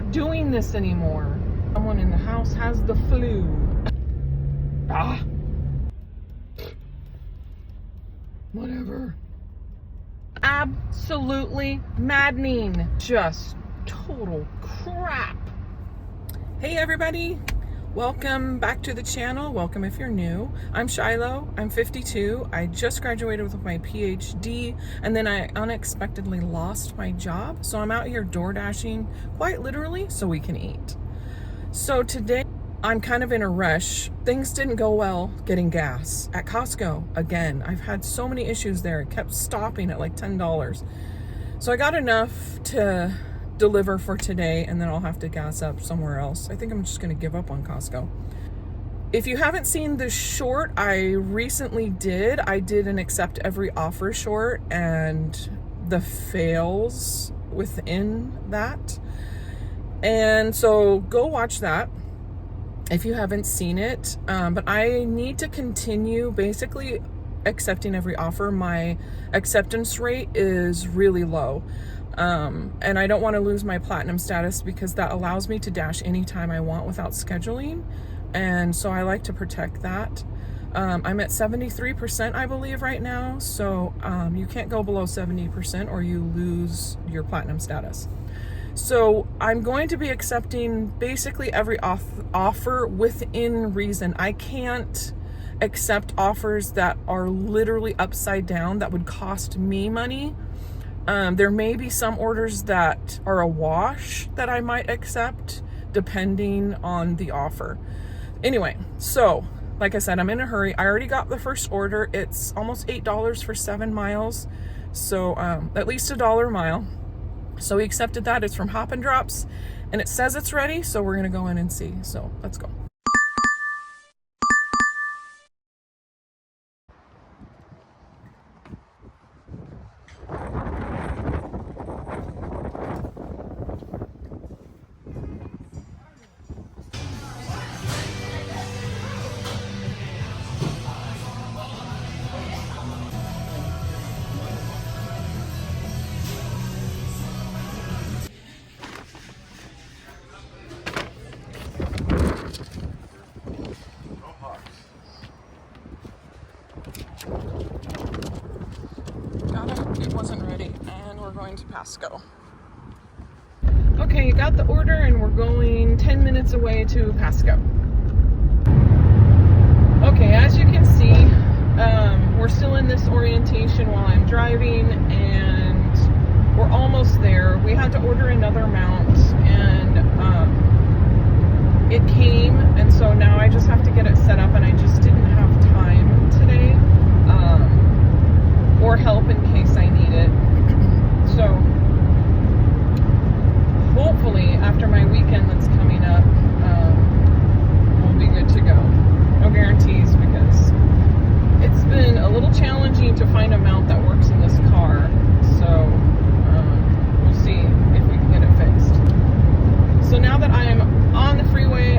not doing this anymore. Someone in the house has the flu. Ah. Whatever. Absolutely maddening. Just total crap. Hey everybody. Welcome back to the channel. Welcome if you're new. I'm Shiloh. I'm 52. I just graduated with my PhD and then I unexpectedly lost my job. So I'm out here door dashing quite literally so we can eat. So today I'm kind of in a rush. Things didn't go well getting gas at Costco. Again, I've had so many issues there. It kept stopping at like $10. So I got enough to deliver for today and then I'll have to gas up somewhere else. I think I'm just gonna give up on Costco. If you haven't seen the short I recently did, I did an accept every offer short and the fails within that. And so go watch that if you haven't seen it. But I need to continue basically accepting every offer. My acceptance rate is really low. And I don't want to lose my platinum status because that allows me to dash anytime I want without scheduling. And so I like to protect that. I'm at 73%, I believe, right now. So you can't go below 70% or you lose your platinum status. So I'm going to be accepting basically every offer within reason. I can't accept offers that are literally upside down that would cost me money. There may be some orders that are a wash that I might accept depending on the offer. Anyway, so like I said, I'm in a hurry. I already got the first order. It's almost $8 for 7 miles. So at least $1 a mile. So we accepted that. It's from Hop and Drops and it says it's ready. So we're going to go in and see. So let's go. It wasn't ready and we're going to Pasco. Okay, got the order and we're going 10 minutes away to Pasco. Okay, as you can see, we're still in this orientation while I'm driving and we're almost there. We had to order another mount and it came, and so now I just have to get it set up, and I just didn't have time today or help in case I need it. So hopefully after my weekend that's coming up, we'll be good to go. No guarantees because it's been a little challenging to find a mount that works in this car. So we'll see if we can get it fixed. So now that I am on the freeway,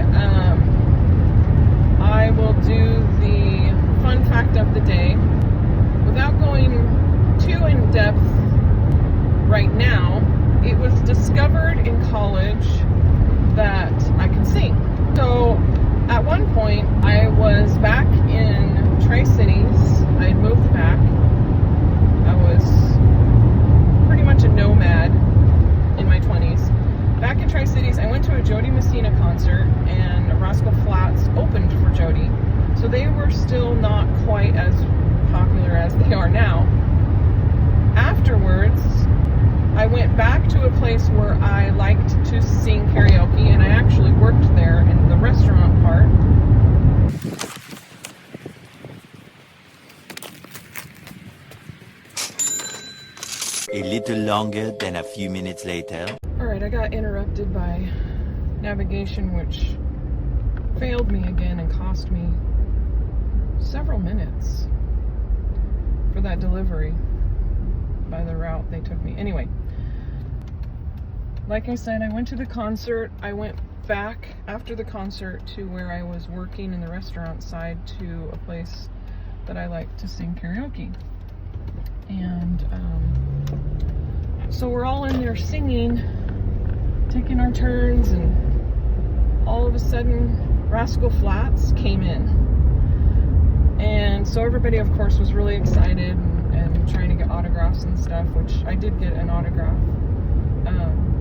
I will do the fun fact of the day. Without going too in depth right now, it was discovered in college that I can sing. So at one point I was back in Tri-Cities. I had moved back. I was pretty much a nomad in my 20s. Back in Tri-Cities, I went to a Jody Messina concert and Rascal Flatts opened for Jody. So they were still not quite as popular as they are now. Afterwards, I went back to a place where I liked to sing karaoke, and I actually worked there in the restaurant part. A little longer than a few minutes later. Alright, I got interrupted by navigation, which failed me again and cost me several minutes for that delivery by the route they took me. Anyway, like I said, I went to the concert. I went back after the concert to where I was working in the restaurant side to a place that I like to sing karaoke. And so we're all in there singing taking our turns, and all of a sudden Rascal Flatts came in. And so everybody, of course, was really excited and trying to get autographs and stuff, which I did get an autograph.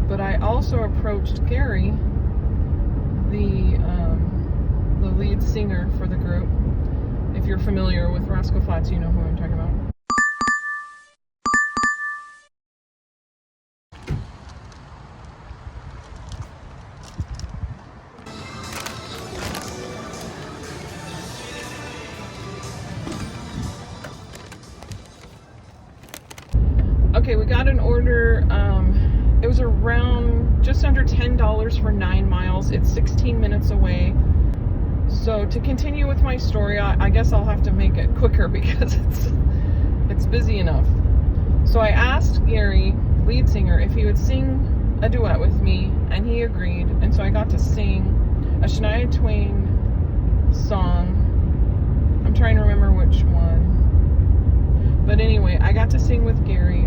But I also approached Gary, the lead singer for the group. If you're familiar with Rascal Flatts, you know who I'm talking about. Okay, we got an order. It was around just under $10 for 9 miles. It's 16 minutes away. So to continue with my story, I guess I'll have to make it quicker because it's busy enough. So I asked Gary, lead singer, if he would sing a duet with me, and he agreed. And so I got to sing a Shania Twain song. I'm trying to remember which one. But anyway, I got to sing with Gary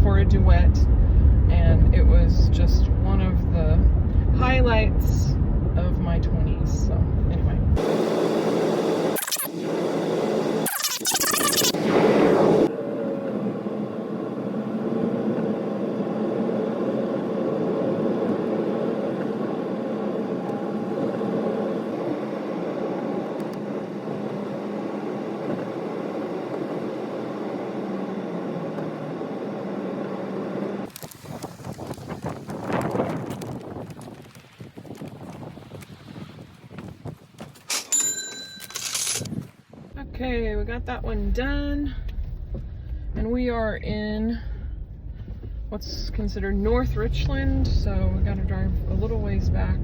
for a duet, and it was just one of the highlights of my 20s. So anyway. Okay, we got that one done, and we are in what's considered North Richland, so we got to drive a little ways back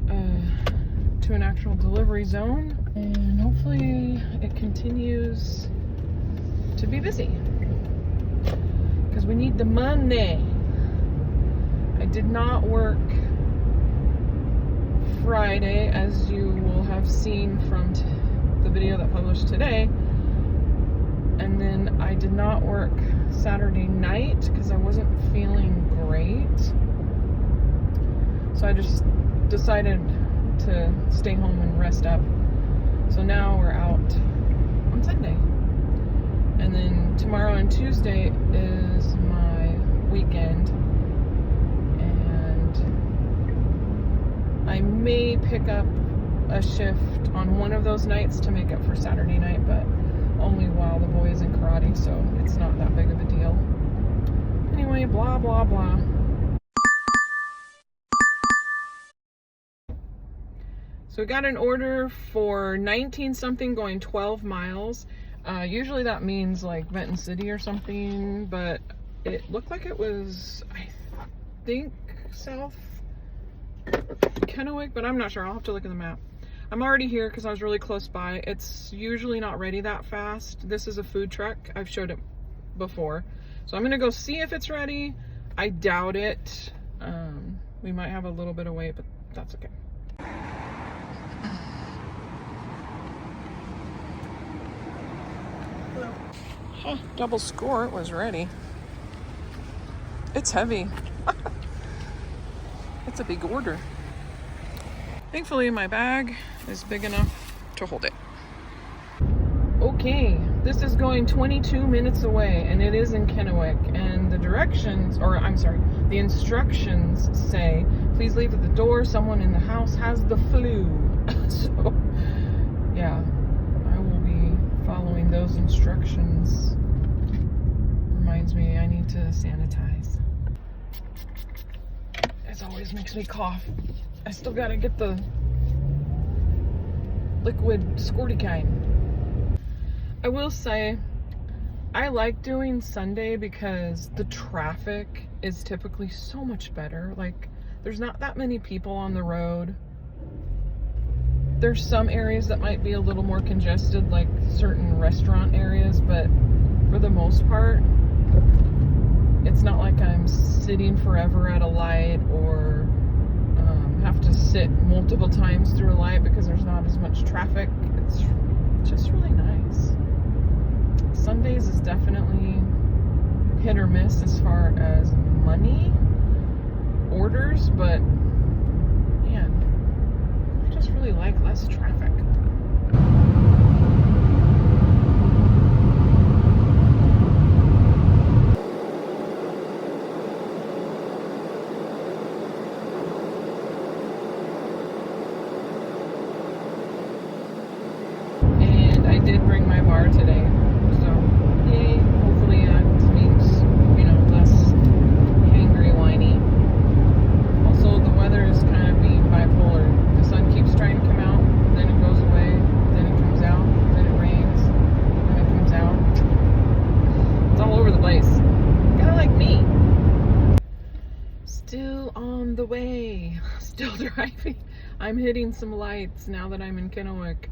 to an actual delivery zone, and hopefully it continues to be busy because we need the money. I did not work Friday, as you will have seen from the video that published today, and then I did not work Saturday night because I wasn't feeling great, so I just decided to stay home and rest up. So now we're out on Sunday, and then tomorrow and Tuesday is my weekend, and I may pick up a shift on one of those nights to make up for Saturday night, but only while the boy is in karate, so it's not that big of a deal. Anyway, blah blah blah. So we got an order for 19 something going 12 miles. Usually that means like Benton City or something, but it looked like it was, I think, South Kennewick, but I'm not sure. I'll have to look at the map. I'm already here because I was really close by. It's usually not ready that fast. This is a food truck. I've showed it before. So I'm going to go see if it's ready. I doubt it. We might have a little bit of wait, but that's okay. Huh, double score, it was ready. It's heavy. It's a big order. Thankfully, my bag is big enough to hold it. Okay, this is going 22 minutes away, and it is in Kennewick, and the directions, or I'm sorry, the instructions say, please leave at the door, someone in the house has the flu. So, yeah, I will be following those instructions. Reminds me I need to sanitize. It always makes me cough. I still gotta get the liquid squirty kind. I will say, I like doing Sunday because the traffic is typically so much better. Like, there's not that many people on the road. There's some areas that might be a little more congested, like certain restaurant areas, but for the most part, it's not like I'm sitting forever at a light or have to sit multiple times through a light because there's not as much traffic. It's just really nice. Sundays is definitely hit or miss as far as money orders, but man, I just really like less traffic. And I did bring my bar today, so yay. Hopefully that means, you know, less hangry, whiny. Also, the weather is kind of being bipolar. The sun keeps trying to come out, then it goes away, then it comes out, then it rains, then it comes out. It's all over the place. Kind of like me. Still on the way. Still driving. I'm hitting some lights now that I'm in Kennewick.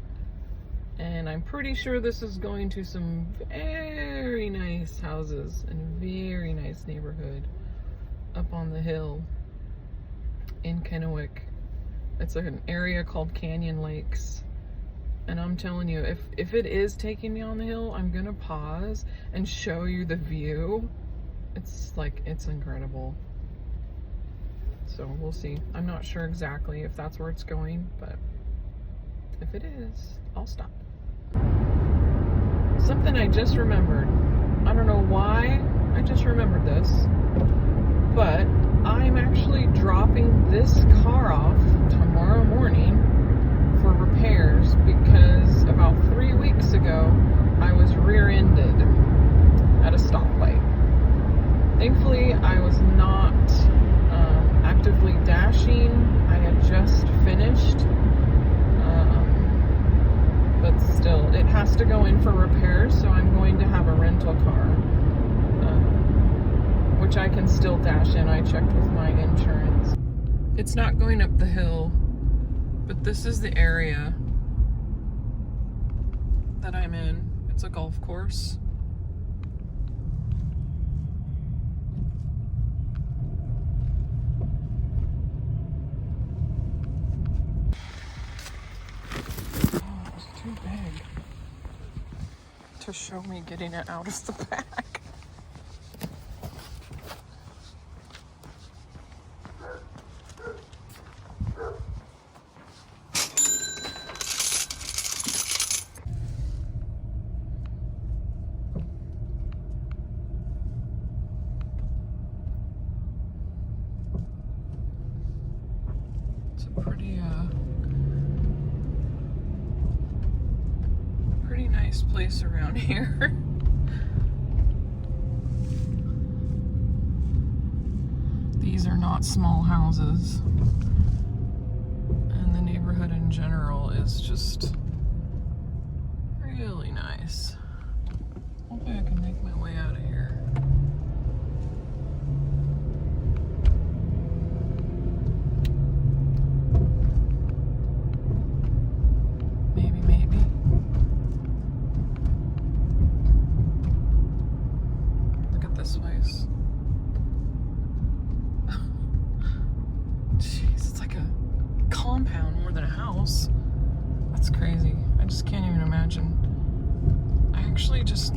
And I'm pretty sure this is going to some very nice houses and a very nice neighborhood up on the hill in Kennewick. It's an area called Canyon Lakes. And I'm telling you, if it is taking me on the hill, I'm gonna pause and show you the view. It's incredible. So we'll see. I'm not sure exactly if that's where it's going, but if it is, I'll stop. Something I just remembered. I don't know why I just remembered this, but I'm actually dropping this car off tomorrow morning for repairs because about 3 weeks ago I was rear-ended at a stoplight. Thankfully, I was not actively dashing. I had just finished. But still, it has to go in for repairs, so I'm going to have a rental car, which I can still dash in. I checked with my insurance. It's not going up the hill, but this is the area that I'm in. It's a golf course. Too big to show me getting it out of the back. It's a pretty nice place around here. These are not small houses, and the neighborhood in general is just really nice. Hopefully I can make my way out of here. Maybe. This place. Jeez, it's like a compound more than a house. That's crazy. I just can't even imagine. I actually just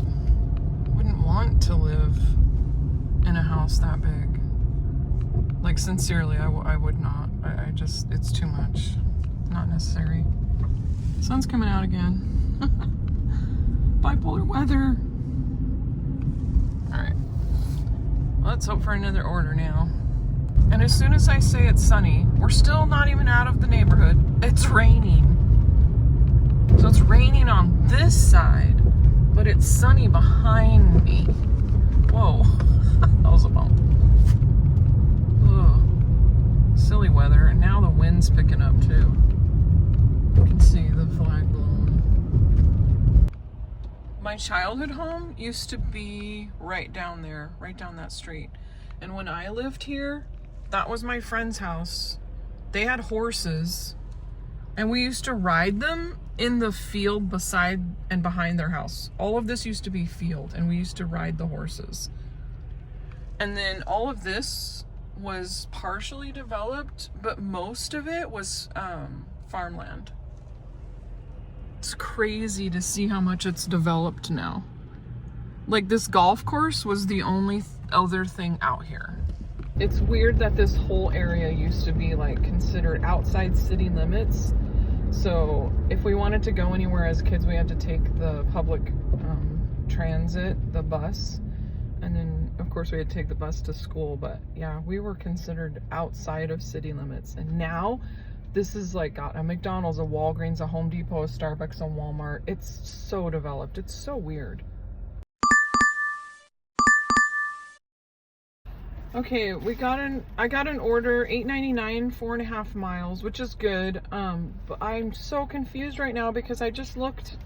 wouldn't want to live in a house that big. Like, sincerely, I would not. I just, it's too much. Not necessary. Sun's coming out again. Bipolar weather. Alright. Let's hope for another order now. And as soon as I say it's sunny, we're still not even out of the neighborhood. It's raining. So it's raining on this side, but it's sunny behind me. Whoa, that was a bump. Ugh. Silly weather, and now the wind's picking up too. You can see the flag blowing. My childhood home used to be right down there, right down that street. And when I lived here, that was my friend's house. They had horses, and we used to ride them in the field beside and behind their house. All of this used to be field, and we used to ride the horses. And then all of this was partially developed, but most of it was farmland. It's crazy to see how much it's developed now. Like, this golf course was the only other thing out here. it's weird that this whole area used to be like considered outside city limits. So if we wanted to go anywhere as kids, we had to take the public transit, the bus, and then of course we had to take the bus to school. But yeah, we were considered outside of city limits, and now this is like got a McDonald's, a Walgreens, a Home Depot, a Starbucks, a Walmart. It's so developed. It's so weird. Okay, I got an order, $8.99, 4.5 miles, which is good. But I'm so confused right now because I just looked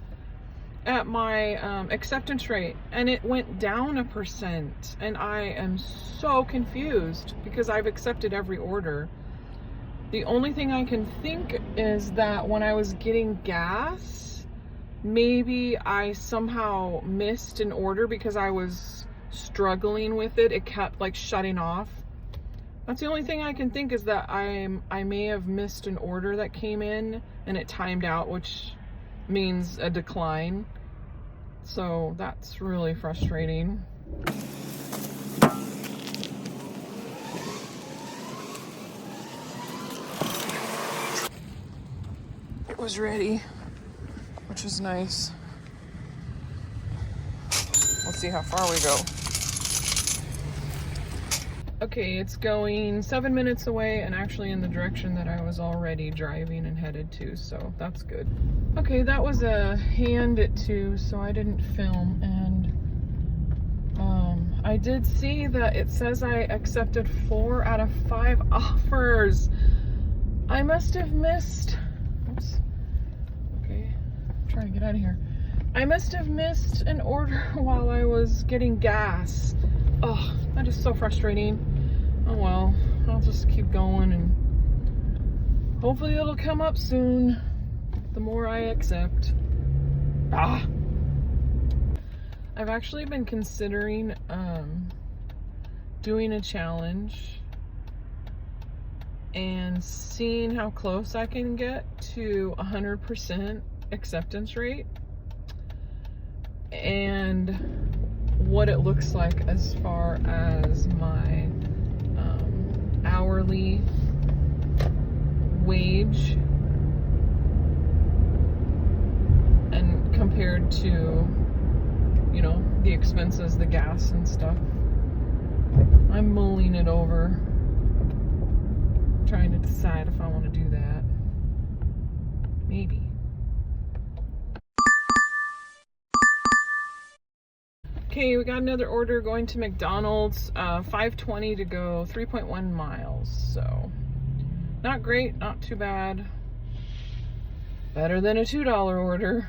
at my acceptance rate and it went down 1%, and I am so confused because I've accepted every order. The only thing I can think is that when I was getting gas, maybe I somehow missed an order because I was struggling with it. It kept like shutting off. That's the only thing I can think, is that I may have missed an order that came in and it timed out, which means a decline. So that's really frustrating. It was ready, which is nice. Let's see how far we go. Okay, it's going 7 minutes away and actually in the direction that I was already driving and headed to, so that's good. Okay, that was a hand it to, so I didn't film, and I did see that it says I accepted 4 out of 5 offers. I must have missed, oops, okay, I'm trying to get out of here. I must have missed an order while I was getting gas. Oh, that is so frustrating. Oh well, I'll just keep going and hopefully it'll come up soon. The more I accept. I've actually been considering doing a challenge and seeing how close I can get to 100% acceptance rate, and what it looks like as far as my hourly wage and compared to, you know, the expenses, the gas and stuff. I'm mulling it over, trying to decide if I want to do that. Maybe. Okay, we got another order going to McDonald's, 5:20 to go, 3.1 miles, so not great, not too bad. Better than a $2 order.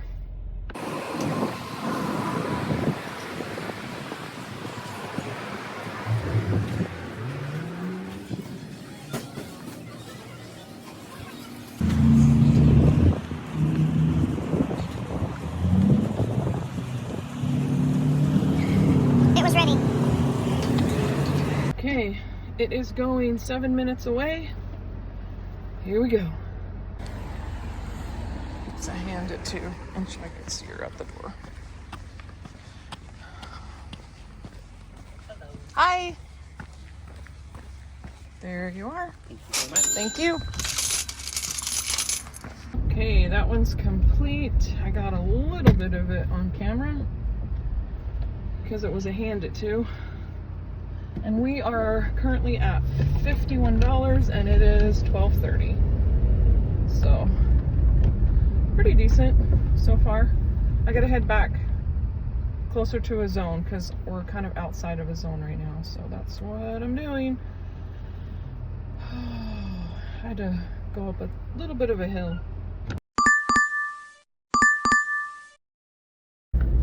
Okay, it is going 7 minutes away. Here we go. It's a hand it to, and I can see her at the door. Hello. Hi. There you are. Thank you so much. Thank you. Okay, that one's complete. I got a little bit of it on camera because it was a hand it to. And we are currently at $51 and it is 12:30. So pretty decent so far. I gotta head back closer to a zone because we're kind of outside of a zone right now. So that's what I'm doing. I had to go up a little bit of a hill.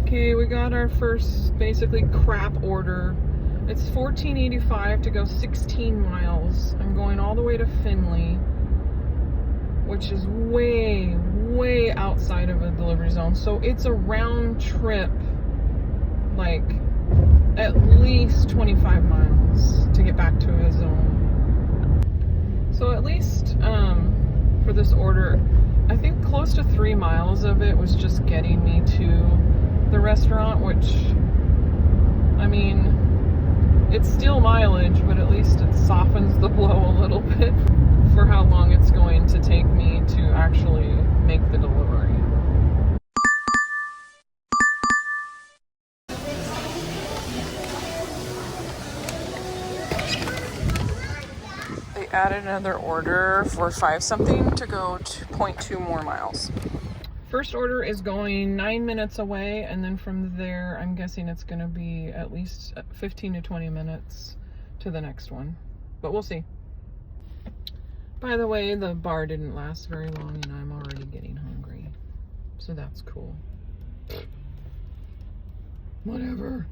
Okay, we got our first basically crap order. It's $14.85 to go 16 miles. I'm going all the way to Findlay, which is way, way outside of a delivery zone. So it's a round trip, like at least 25 miles to get back to a zone. So at least for this order, I think close to 3 miles of it was just getting me to the restaurant, which, I mean, It's still mileage, but at least it softens the blow a little bit for how long it's going to take me to actually make the delivery. They added another order for 5 something to go to 0.2 more miles. First order is going 9 minutes away, and then from there, I'm guessing it's going to be at least 15 to 20 minutes to the next one. But we'll see. By the way, the bar didn't last very long, and I'm already getting hungry. So that's cool. Whatever.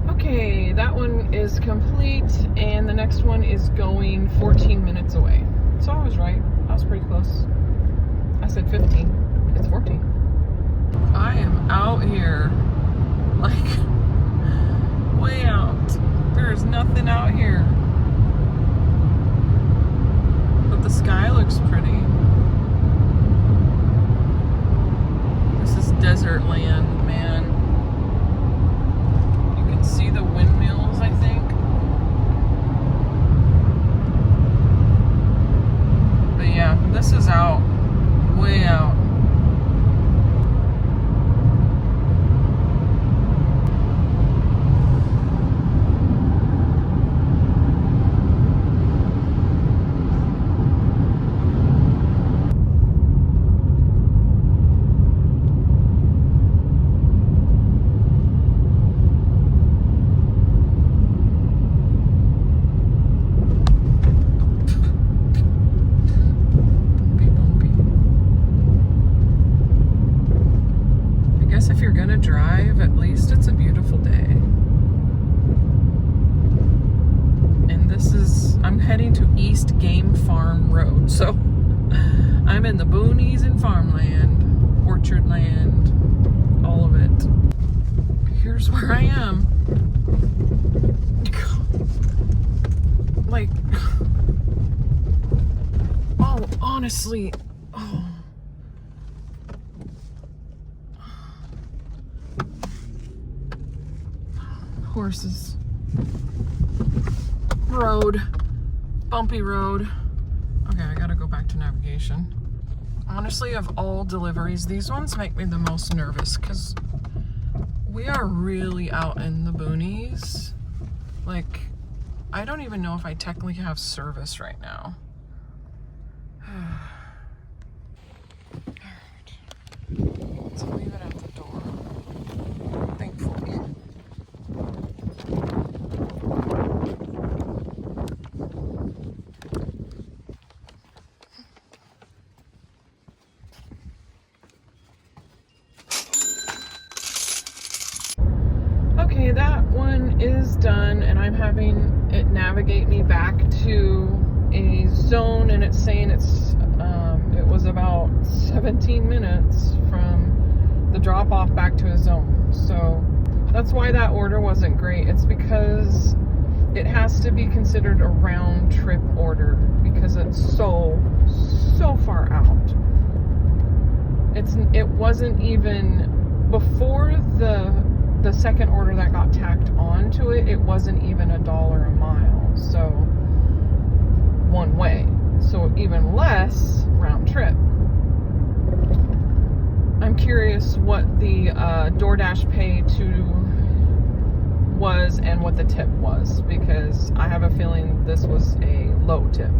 Okay, that one is complete, and the next one is going 14 minutes away. So I was right. I was pretty close. I said 15. It's 14. I am out here, like, way out. There's nothing out here. But the sky looks pretty. This is desert land, man. See the windmills, I think. But yeah, this is out, way out. If you're gonna drive, at least it's a beautiful day. And this is, I'm heading to East Game Farm Road, so I'm in the boonies and farmland, orchard land, all of it. Here's where I am. Like, oh, honestly, oh. Horses. Road. Bumpy road. Okay, I gotta go back to navigation. Honestly, of all deliveries, these ones make me the most nervous because we are really out in the boonies. Like, I don't even know if I technically have service right now. Alright. Let's leave it at the door. Thankfully. Okay, that one is done, and I'm having it navigate me back to a zone, and it's saying it was about 17 minutes from the drop off back to a zone. So that's why that order wasn't great. It's because it has to be considered a round trip order because it's so far out. It wasn't even before the second order that got tacked onto it. It wasn't even $1 a mile, so one way, so even less round trip. I'm curious what the DoorDash pay was and what the tip was, because I have a feeling this was a low tip,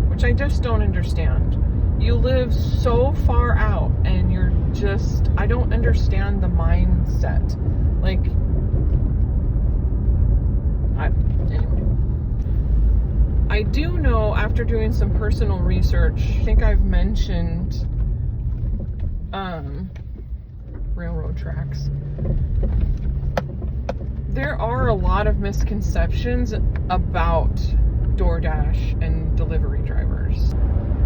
which I just don't understand. You live so far out and you're just, I don't understand the mindset. Like, anyway. I do know, after doing some personal research, I think I've mentioned railroad tracks. There are a lot of misconceptions about DoorDash and delivery drivers.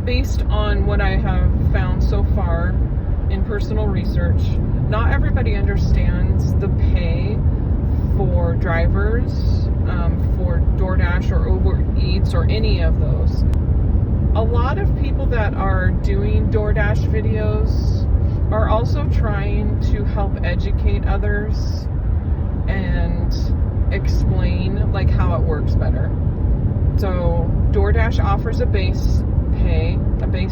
Based on what I have found so far in personal research, not everybody understands the pay for drivers, for DoorDash or Uber Eats or any of those. A lot of people that are doing DoorDash videos are also trying to help educate others and explain like how it works better. So DoorDash offers a base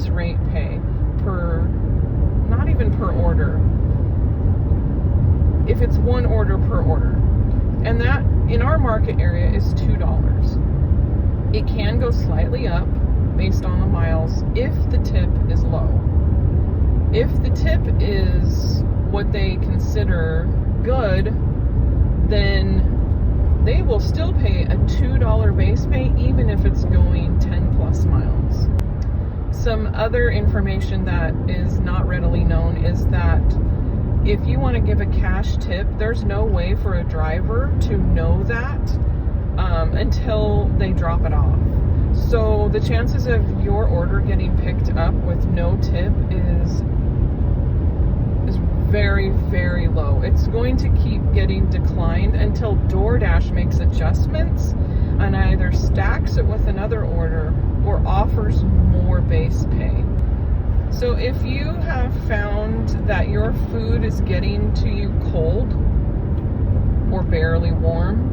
rate pay per, not even per order, if it's one order per order. And that in our market area is $2. It can go slightly up based on the miles if the tip is low. If the tip is what they consider good, then they will still pay a $2 base pay even if it's going 10 plus miles. Some other information that is not readily known is that if you want to give a cash tip, there's no way for a driver to know that until they drop it off. So the chances of your order getting picked up with no tip is very, very low. It's going to keep getting declined until DoorDash makes adjustments and either stacks it with another order or offers more base pay. So if you have found that your food is getting to you cold or barely warm,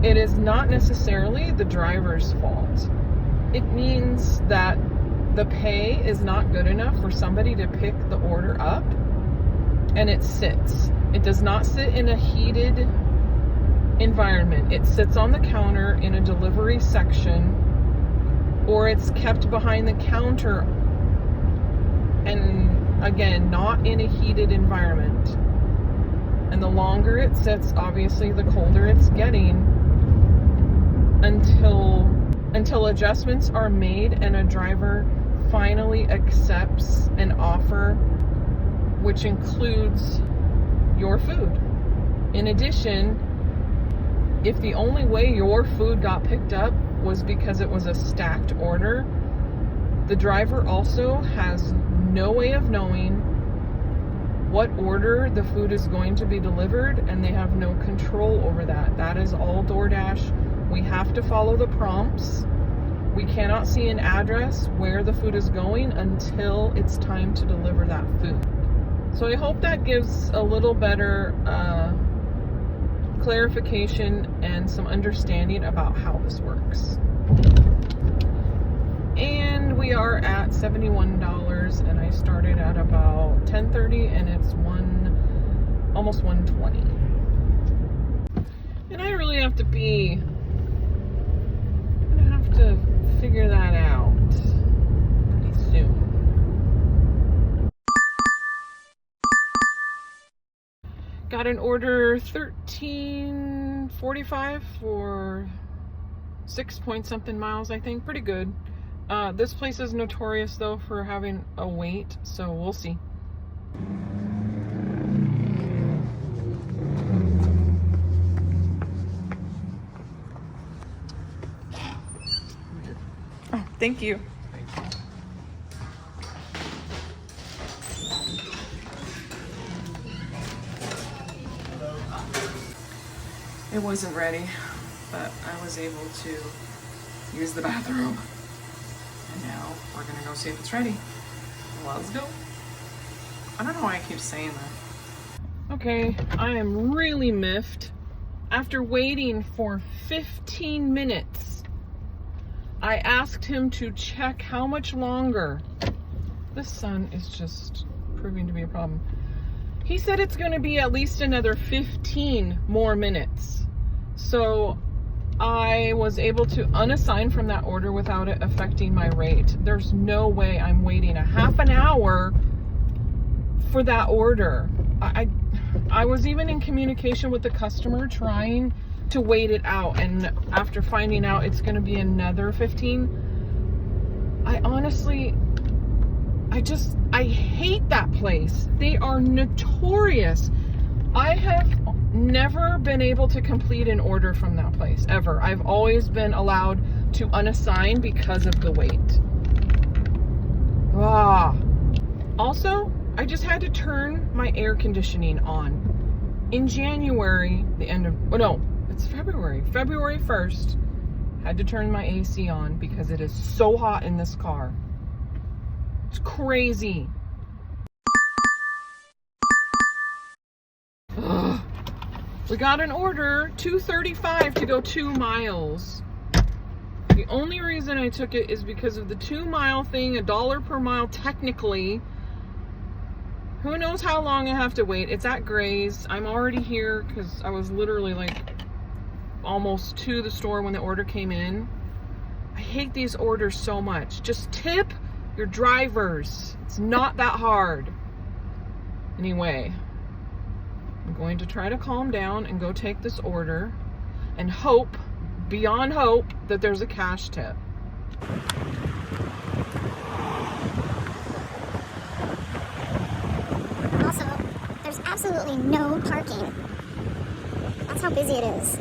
it is not necessarily the driver's fault. It means that the pay is not good enough for somebody to pick the order up, and it sits. It does not sit in a heated environment. It sits on the counter in a delivery section, or it's kept behind the counter, and again, not in a heated environment. And the longer it sits, obviously the colder it's getting, until adjustments are made and a driver finally accepts an offer which includes your food. In addition, if the only way your food got picked up was because it was a stacked order, the driver also has no way of knowing what order the food is going to be delivered, and they have no control over that. That is all DoorDash. We have to follow the prompts. We cannot see an address where the food is going until it's time to deliver that food. So I hope that gives a little better clarification and some understanding about how this works. And we are at $71, and I started at about 10:30, and it's almost 1:20. And I really have to I'm gonna have to figure that out pretty soon. Got an order 1345 for 6-point-something miles, I think. Pretty good. This place is notorious though for having a wait, so we'll see. Oh, thank you. It wasn't ready, but I was able to use the bathroom. And now we're gonna go see if it's ready. Let's go. I don't know why I keep saying that. Okay, I am really miffed. After waiting for 15 minutes, I asked him to check how much longer. This sun is just proving to be a problem. He said it's going to be at least another 15 more minutes. So I was able to unassign from that order without it affecting my rate. There's no way I'm waiting a half an hour for that order. I was even in communication with the customer trying to wait it out, and after finding out it's going to be another 15, I hate that place. They are notorious. I have never been able to complete an order from that place, ever. I've always been allowed to unassign because of the wait. Also, I just had to turn my air conditioning on. In January, it's February 1st, had to turn my AC on because it is so hot in this car. It's crazy. We got an order, $2.35 to go 2 miles. The only reason I took it is because of the 2-mile thing, $1 per mile technically. Who knows how long I have to wait. It's at Gray's. I'm already here because I was literally like almost to the store when the order came in. I hate these orders so much. Just tip your drivers. It's not that hard. Anyway, I'm going to try to calm down and go take this order and hope, beyond hope, that there's a cash tip. Also, there's absolutely no parking. That's how busy it is.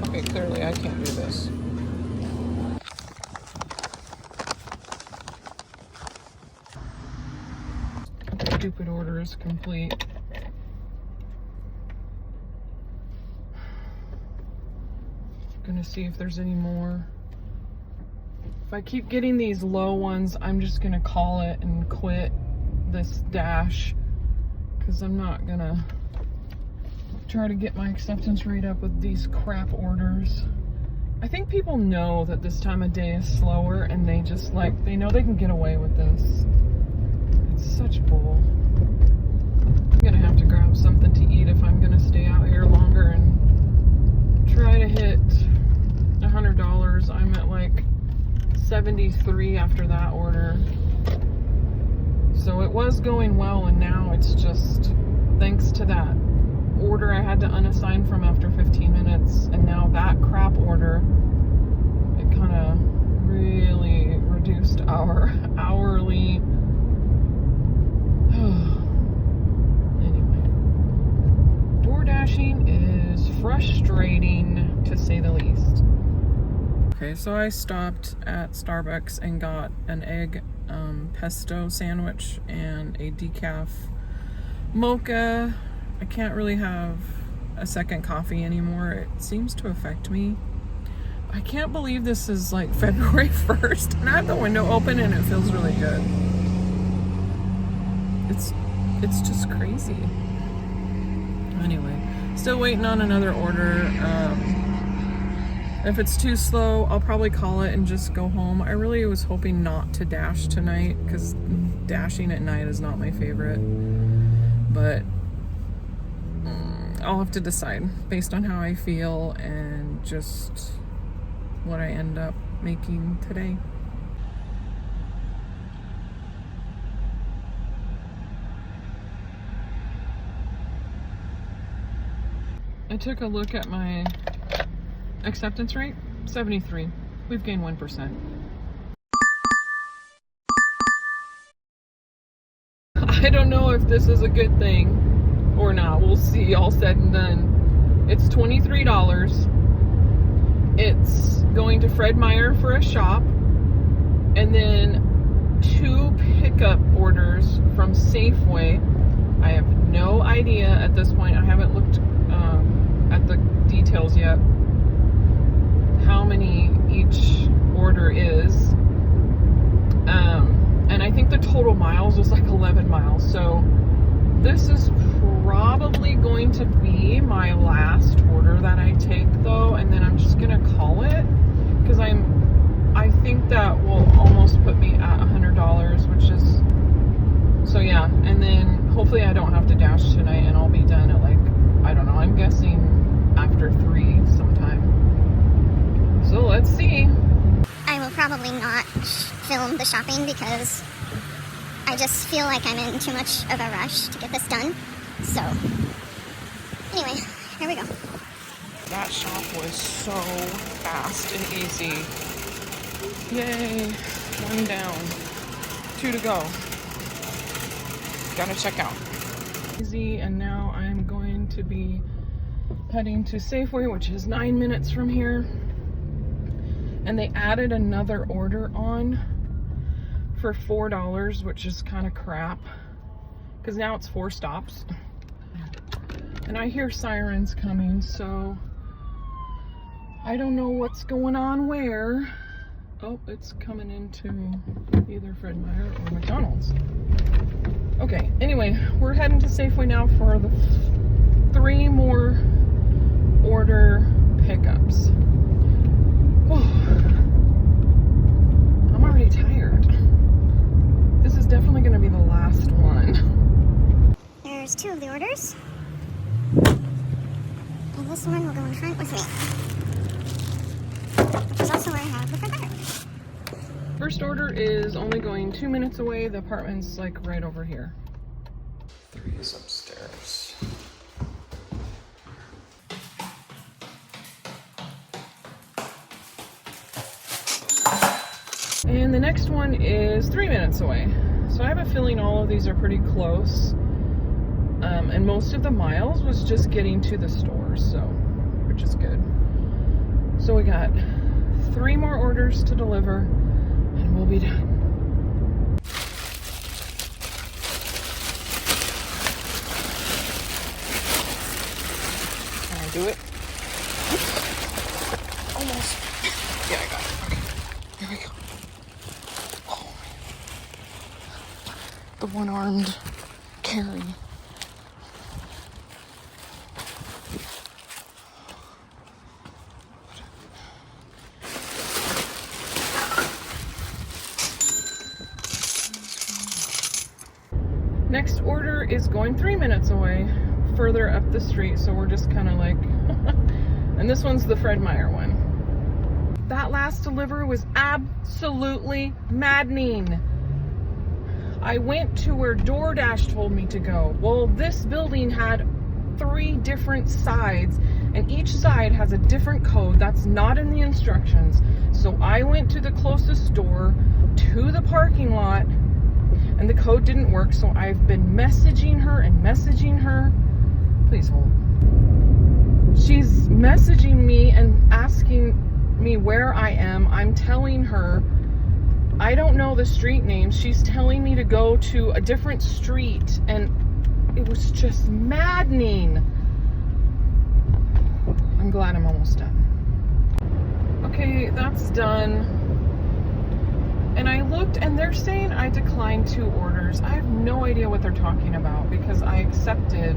Okay, clearly I can't do this. The stupid order is complete. Gonna see if there's any more. If I keep getting these low ones, I'm just gonna call it and quit this dash, because I'm not gonna try to get my acceptance rate up with these crap orders. I think people know that this time of day is slower, and they just like, they know they can get away with this. It's such bull. I'm gonna have to grab something to eat if I'm gonna stay out here longer and try to hit $100. I'm at like 73 after that order. So it was going well, and now it's just, thanks to that order I had to unassign from after 15 minutes, and now that crap order, it kind of really reduced our hourly. Anyway, door dashing is frustrating, to say the least. Okay, so I stopped at Starbucks and got an egg pesto sandwich and a decaf mocha. I can't really have a second coffee anymore. It seems to affect me. I can't believe this is like February 1st and I have the window open and it feels really good. It's just crazy. Anyway, still waiting on another order. If it's too slow, I'll probably call it and just go home. I really was hoping not to dash tonight because dashing at night is not my favorite. But I'll have to decide based on how I feel and just what I end up making today. I took a look at my acceptance rate, 73. We've gained 1%. I don't know if this is a good thing or not. We'll see, all said and done. It's $23. It's going to Fred Meyer for a shop, and then 2 pickup orders from Safeway. I have no idea at this point. I haven't looked at the details yet how many each order is. And I think the total miles was like 11 miles. So this is probably going to be my last order that I take though, and then I'm just gonna call it because I think that will almost put me at $100, which is, so yeah. And then hopefully I don't have to dash tonight and I'll be done at like, I don't know, I'm guessing after 3 sometime. So let's see. I will probably not film the shopping because I just feel like I'm in too much of a rush to get this done. So, anyway, here we go. That shop was so fast and easy. Yay. 1 down. 2 to go. Gotta check out. Easy, and now I'm going to be heading to Safeway, which is 9 minutes from here. And they added another order on for $4, which is kind of crap because now it's 4 stops. And I hear sirens coming, so I don't know what's going on where. Oh, it's coming into either Fred Meyer or McDonald's. Okay, anyway, we're heading to Safeway now for the 3 more order pickups. Whew. I'm already tired. This is definitely going to be the last one. There's 2 of the orders. And this one will go in front with me. Which is also where I have the Fred Meyer. First order is only going 2 minutes away. The apartment's like right over here. 3 is upstairs. And the next one is 3 minutes away. So I have a feeling all of these are pretty close. And most of the miles was just getting to the stores, so, which is good. So we got 3 more orders to deliver, and we'll be done. Can I do it? Almost. Yeah, I got it. Okay. Here we go. Oh, the one-armed carry. Next order is going 3 minutes away, further up the street, so we're just kind of like, and this one's the Fred Meyer one. That last delivery was absolutely maddening. I went to where DoorDash told me to go. Well, this building had 3 different sides, and each side has a different code that's not in the instructions. So I went to the closest store to the parking lot, and the code didn't work, so I've been messaging her and messaging her. Please hold. She's messaging me and asking me where I am. I'm telling her I don't know the street name. She's telling me to go to a different street, and it was just maddening. I'm glad I'm almost done. Okay, that's done. And I looked, and they're saying I declined 2 orders. I have no idea what they're talking about because I accepted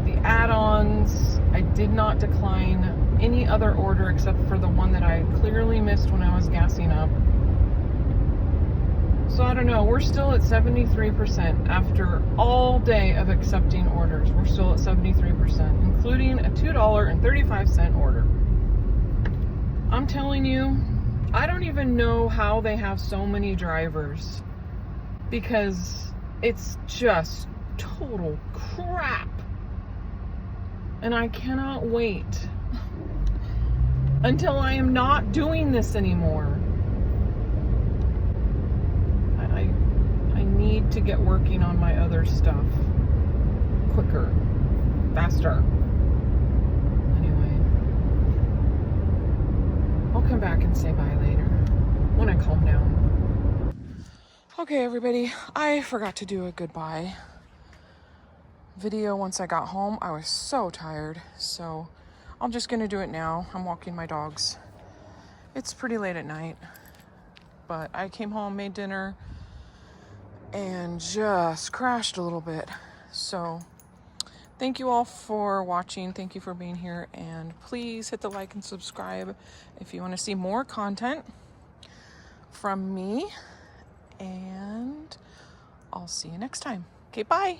the add-ons. I did not decline any other order except for the one that I clearly missed when I was gassing up. So I don't know. We're still at 73% after all day of accepting orders. We're still at 73%, including a $2.35 order. I'm telling you, I don't even know how they have so many drivers, because it's just total crap. And I cannot wait until I am not doing this anymore. I need to get working on my other stuff quicker, faster. I'll come back and say bye later when I calm down. Okay, everybody, I forgot to do a goodbye video once I got home. I was so tired, so I'm just gonna do it now. I'm walking my dogs. It's pretty late at night, but I came home, made dinner, and just crashed a little bit. So thank you all for watching. Thank you for being here. And please hit the like and subscribe if you want to see more content from me. And I'll see you next time. Okay, bye.